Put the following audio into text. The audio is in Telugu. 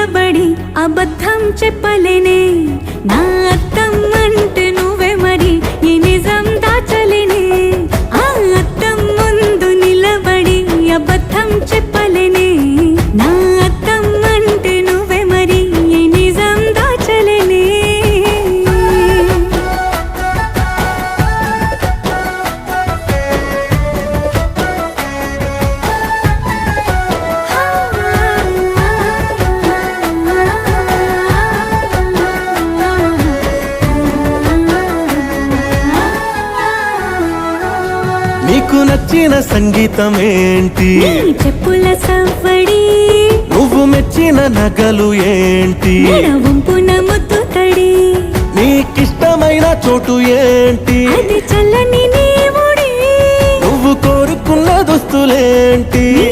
నిలబడి అబద్ధం చెప్పలేనే నా అద్దం అంటే నువ్వే మరి ఈ నిజం దాచలేనే ఆ అద్దం ముందు నిలబడి అబద్ధం చెప్పలేనే నా అద్దం అంటే నువ్వే మరి ఈ నిజం దాచలేనే నీకు నచ్చిన సంగీతం ఏంటి నీ చెప్పుల సవ్వడి నువ్వు మెచ్చిన నగలు ఏంటి వంపున ముద్దు తడి నీకిష్టమైన చోటు ఏంటి అది చల్లని నీ ఒడి నువ్వు కోరుకున్న దుస్తులేంటి నీ